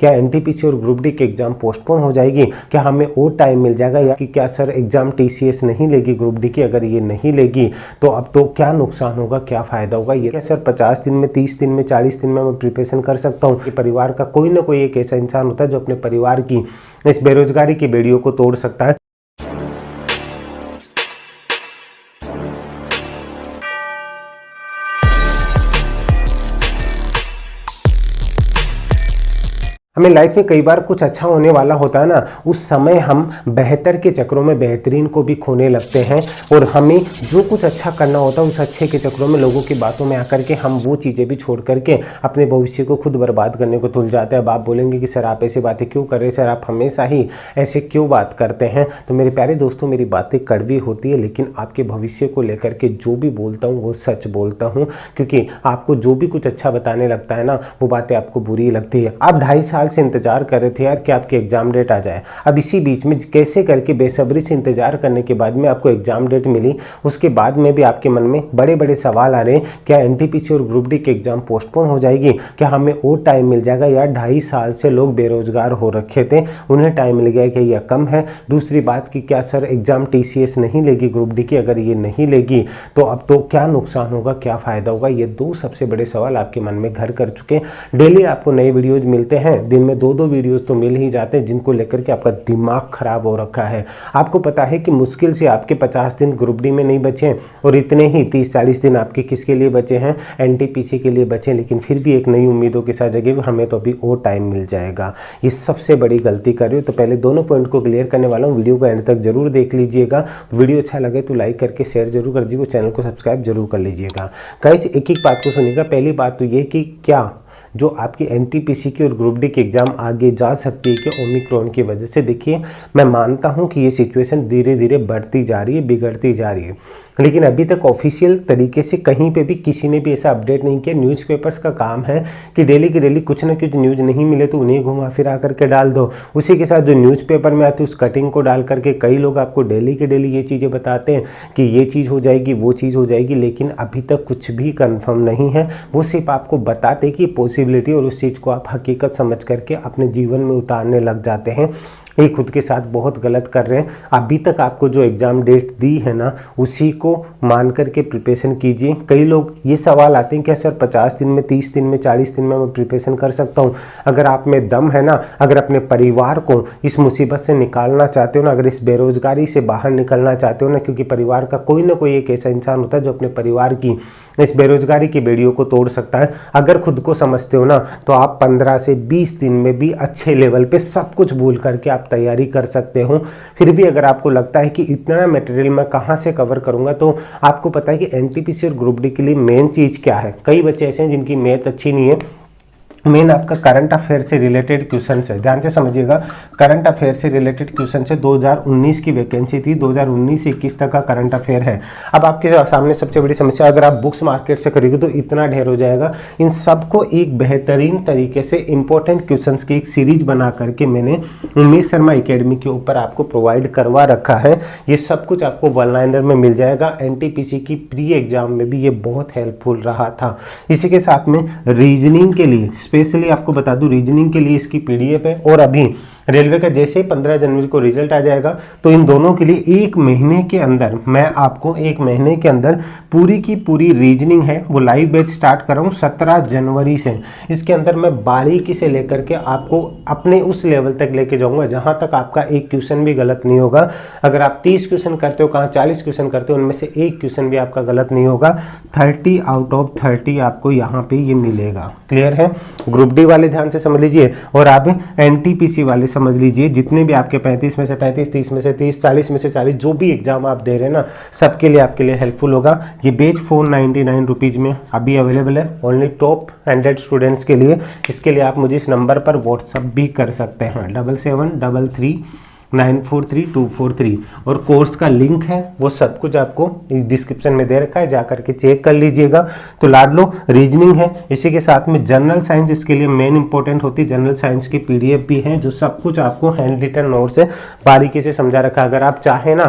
क्या एनटीपीसी और group D की एग्जाम पोस्टपोन हो जाएगी? क्या हमें और टाइम मिल जाएगा? या कि क्या सर एग्जाम टीसीएस नहीं लेगी ग्रुप डी की? अगर ये नहीं लेगी तो अब तो क्या नुकसान होगा, क्या फायदा होगा? ये क्या सर 50 दिन में, 30 दिन में, 40 दिन में मैं प्रिपरेशन कर सकता हूँ? कि परिवार का कोई ना कोई एक ऐसा इंसान होता है जो अपने परिवार की इस बेरोजगारी की बेड़ियों को तोड़ सकता है। हमें लाइफ में कई बार कुछ अच्छा होने वाला होता है ना, उस समय हम बेहतर के चक्रों में बेहतरीन को भी खोने लगते हैं और हमें जो कुछ अच्छा करना होता है उस अच्छे के चक्रों में लोगों की बातों में आकर के हम वो चीज़ें भी छोड़ करके अपने भविष्य को खुद बर्बाद करने को तुल जाते हैं। अब आप बोलेंगे कि सर आप ऐसी बातें क्यों कर रहे हैं, सर आप हमेशा ही ऐसे क्यों बात करते हैं? तो मेरे प्यारे दोस्तों, मेरी बातें कड़वी होती है लेकिन आपके भविष्य को लेकर के जो भी बोलता हूँ वो सच बोलता हूँ, क्योंकि आपको जो भी कुछ अच्छा बताने लगता है ना वो बातें आपको बुरी लगती है। आप 2.5 साल से इंतजार कर रहे थे यार कि आपकी एग्जाम डेट आ जाए। अब इसी बीच में कैसे करके बेसब्री से इंतजार करने के बाद में आपको एग्जाम डेट मिली, उसके बाद में भी आपके मन में बड़े बड़े सवाल आ रहे हैं। क्या एनटीपीसी और ग्रुप डी की एग्जाम पोस्टपोन हो जाएगी? क्या हमें और टाइम मिल जाएगा? यार 2.5 साल से लोग बेरोजगार हो रखे थे, उन्हें टाइम मिल गया कि यह कम है। दूसरी बात कि क्या सर एग्जाम टीसीएस नहीं लेगी ग्रुप डी की? अगर ये नहीं लेगी तो अब तो क्या नुकसान होगा, क्या फायदा होगा? ये दो सबसे बड़े सवाल आपके मन में घर कर चुके हैं। डेली आपको नए वीडियोज मिलते हैं, दिन में 2-2 वीडियोस तो मिल ही जाते हैं जिनको लेकर के आपका दिमाग खराब हो रखा है। आपको पता है कि मुश्किल से आपके 50 दिन ग्रुप डी में नहीं बचे और इतने ही 30-40 दिन आपके किसके लिए बचे हैं? एनटीपीसी के लिए बचे। लेकिन फिर भी एक नई उम्मीदों के साथ जगह हमें तो अभी और टाइम मिल जाएगा। ये सबसे बड़ी गलती कर रहे हो। तो पहले दोनों पॉइंट को क्लियर करने वाला हूँ, वीडियो को एंड तक जरूर देख लीजिएगा। वीडियो अच्छा लगे तो लाइक करके शेयर जरूर कर दीजिएगा, चैनल को सब्सक्राइब जरूर कर लीजिएगा। गाइस एक एक बात को सुनिएगा। पहली बात तो ये कि क्या जो आपकी एनटीपीसी की और ग्रुप डी की एग्जाम आगे जा सकती है कि ओमिक्रॉन की वजह से? देखिए मैं मानता हूं कि ये सिचुएशन धीरे धीरे बढ़ती जा रही है, बिगड़ती जा रही है, लेकिन अभी तक ऑफिशियल तरीके से कहीं पे भी किसी ने भी ऐसा अपडेट नहीं किया। न्यूज़पेपर्स का काम है कि डेली की डेली कुछ ना कुछ न्यूज़ नहीं मिले तो उन्हें घुमा फिरा करके डाल दो। उसी के साथ जो न्यूज़पेपर में आती है उस कटिंग को डाल करके कई लोग आपको डेली के डेली ये चीज़ें बताते हैं कि ये चीज़ हो जाएगी, वो चीज़ हो जाएगी, लेकिन अभी तक कुछ भी कन्फर्म नहीं है। वो सिर्फ आपको बताते कि पॉसिबिलिटी और उस चीज़ को आप हकीकत समझ करके अपने जीवन में उतारने लग जाते हैं। ये खुद के साथ बहुत गलत कर रहे हैं। अभी तक आपको जो एग्ज़ाम डेट दी है ना उसी को मान करके प्रिपरेशन कीजिए। कई लोग ये सवाल आते हैं कि सर 50 दिन में, 30 दिन में, 40 दिन में मैं प्रिपरेशन कर सकता हूँ? अगर आप में दम है ना, अगर अपने परिवार को इस मुसीबत से निकालना चाहते हो ना, अगर इस बेरोजगारी से बाहर निकलना चाहते हो ना, क्योंकि परिवार का कोई ना कोई एक ऐसा इंसान होता है जो अपने परिवार की इस बेरोजगारी की बेड़ियों को तोड़ सकता है। अगर खुद को समझते हो ना तो आप 15 से 20 दिन में भी अच्छे लेवल पे सब कुछ भूल करके आप तैयारी कर सकते हो। फिर भी अगर आपको लगता है कि इतना मटेरियल मैं कहाँ से कवर करूंगा, तो आपको पता है कि एनटीपीसी और ग्रुप डी के लिए मेन चीज़ क्या है? कई बच्चे ऐसे हैं जिनकी मैथ अच्छी नहीं है। मेन आपका करंट अफेयर से रिलेटेड क्वेश्चन है, ध्यान से समझिएगा। करंट अफेयर से रिलेटेड क्वेश्चन है। 2019 की वैकेंसी थी, 2019 से 21 तक का करंट अफेयर है। अब आपके सामने सबसे बड़ी समस्या, अगर आप बुक्स मार्केट से खरीदोगे तो इतना ढेर हो जाएगा। इन सबको एक बेहतरीन तरीके से इंपॉर्टेंट क्वेश्चंस की एक सीरीज बना करके मैंने उमेश शर्मा एकेडमी के ऊपर आपको प्रोवाइड करवा रखा है। ये सब कुछ आपको वन लाइनर में मिल जाएगा। एनटीपीसी की प्री एग्जाम में भी ये बहुत हेल्पफुल रहा था। इसी के साथ में रीजनिंग के लिए स्पेशली आपको बता दूं, रीजनिंग के लिए इसकी पीडीएफ है। और अभी रेलवे का जैसे ही 15 जनवरी को रिजल्ट आ जाएगा तो इन दोनों के लिए 1 महीने के अंदर मैं आपको 1 महीने के अंदर पूरी की पूरी रीजनिंग है वो लाइव बैच स्टार्ट कर रहा हूँ 17 जनवरी से। इसके अंदर मैं बारीकी से लेकर के आपको अपने उस लेवल तक लेके जाऊंगा जहां तक आपका एक क्वेश्चन भी गलत नहीं होगा। अगर आप 30 क्वेश्चन करते हो, कहाँ 40 क्वेश्चन करते हो, उनमें से एक क्वेश्चन भी आपका गलत नहीं होगा। 30 आउट ऑफ 30 आपको यहाँ पे ये मिलेगा। क्लियर है? ग्रुप डी वाले ध्यान से समझ लीजिए और आप एनटीपीसी वाले समझ लीजिए। जितने भी आपके 35 में से 35, 30 में से 30, 40 में से 40 जो भी एग्जाम आप दे रहे हैं ना, सबके लिए आपके लिए हेल्पफुल होगा। ये बैच 499 रुपीज़ में अभी अवेलेबल है, ओनली टॉप 100 स्टूडेंट्स के लिए। इसके लिए आप मुझे इस नंबर पर व्हाट्सअप भी कर सकते हैं 7733943243 और कोर्स का लिंक है वो सब कुछ आपको डिस्क्रिप्शन में दे रखा है, जाकर के चेक कर लीजिएगा। तो लाडलो रीजनिंग है, इसी के साथ में जनरल साइंस इसके लिए मेन इंपॉर्टेंट होती है। जनरल साइंस की पीडीएफ भी है जो सब कुछ आपको हैंड रिटन नोट से बारीकी से समझा रखा है। अगर आप चाहें ना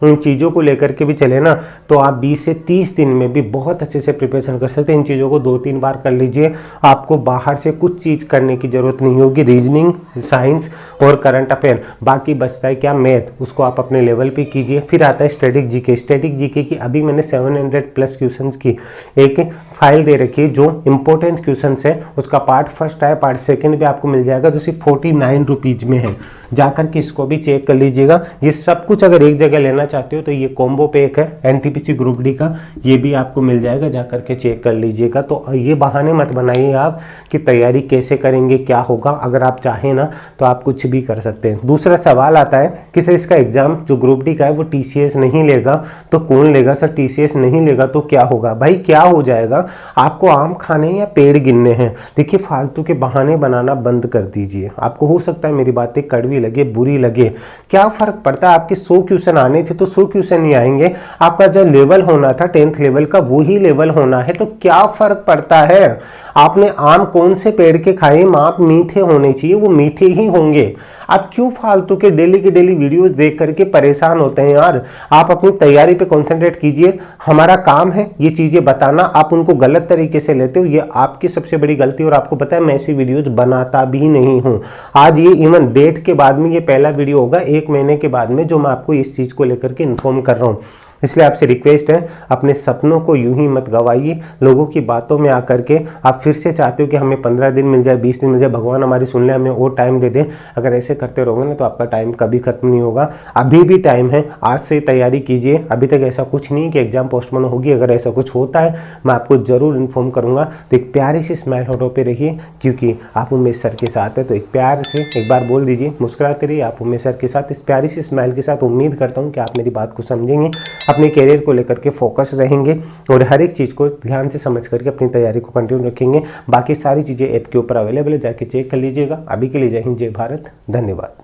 उन चीज़ों को लेकर के भी चले ना, तो आप 20 से 30 दिन में भी बहुत अच्छे से प्रिपरेशन कर सकते हैं। इन चीज़ों को 2-3 बार कर लीजिए, आपको बाहर से कुछ चीज़ करने की ज़रूरत नहीं होगी। रीजनिंग, साइंस और करंट अफेयर, बाकी बचता है क्या, मैथ, उसको आप अपने लेवल पे कीजिए। फिर आता है स्टैटिक जीके। स्टैटिक जीके की अभी मैंने 700+ क्वेश्चंस की एक फाइल दे रखी है, जो इंपॉर्टेंट क्वेश्चंस है उसका पार्ट फर्स्ट है, पार्ट सेकंड भी आपको मिल जाएगा, जो सिर्फ 49 रुपीज़ में है। जाकर के इसको भी चेक कर लीजिएगा। ये सब कुछ अगर एक जगह लेना चाहते हो तो ये कॉम्बो पैक है एनटीपीसी ग्रुप डी का, ये भी आपको मिल जाएगा, जाकर के चेक कर लीजिएगा। तो ये बहाने मत बनाइए आप कि तैयारी कैसे करेंगे, क्या होगा। अगर आप चाहें ना तो आप कुछ भी कर सकते हैं। दूसरा सवाल आता है कि सर इसका एग्जाम जो ग्रुप डी का है वो टीसीएस नहीं लेगा तो कौन लेगा? सर टीसीएस नहीं लेगा तो क्या होगा? भाई क्या हो जाएगा, आपको आम खाने या पेड़ गिनने हैं। देखिए फालतू के बहाने बनाना बंद कर दीजिए। आपको हो सकता है मेरी बातें कड़वी लगे, बुरी लगे, क्या फर्क पड़ता है? आपके 100 क्वेश्चन आने थे तो 100 क्वेश्चन ही आएंगे। आपका जो लेवल होना था 10th लेवल का वही लेवल होना है, तो क्या फर्क पड़ता है? आपने आम कौन से पेड़ के खाए? आप मीठे होने चाहिए, वो मीठे ही होंगे। आप क्यों फालतू के डेली की डेली वीडियोस देख करके परेशान होते हैं यार? आप अपनी तैयारी पे कंसंट्रेट कीजिए। हमारा काम है ये चीजें बताना, आप उनको गलत तरीके से लेते हो, ये आपकी सबसे बड़ी गलती। और आपको पता है मैं ऐसी वीडियोस बनाता भी नहीं हूं। आज ये इवन डेट के बाद में ये पहला वीडियो होगा 1 महीने के बाद में, जो मैं आपको इस चीज को लेकर के इन्फॉर्म कर रहा हूं। इसलिए आपसे रिक्वेस्ट है, अपने सपनों को यूं ही मत गवाइए लोगों की बातों में आकर के। आप फिर से चाहते हो कि हमें 15 दिन मिल जाए, 20 दिन मिल जाए, भगवान हमारी सुन ले, हमें और टाइम दे दे। अगर ऐसे करते रहोगे ना तो आपका टाइम कभी खत्म नहीं होगा। अभी भी टाइम है, आज से तैयारी कीजिए। अभी तक ऐसा कुछ नहीं कि एग्जाम पोस्टपोन होगी। अगर ऐसा कुछ होता है मैं आपको जरूर इन्फॉर्म करूंगा। तो एक प्यारी सी स्माइल होठों पे रखिए, क्योंकि आप उमेश सर के साथ है। तो एक प्यार से एक बार बोल दीजिए, मुस्कुराते रहिए, आप उमेश सर के साथ। इस प्यारी सी स्माइल के साथ उम्मीद करता हूँ कि आप मेरी बात को समझेंगे, अपने करियर को लेकर के फोकस रहेंगे और हर एक चीज़ को ध्यान से समझ करके अपनी तैयारी को कंटिन्यू रखेंगे। बाकी सारी चीज़ें ऐप के ऊपर अवेलेबल है, जाके चेक कर लीजिएगा। अभी के लिए जय हिंद, जय भारत, धन्यवाद।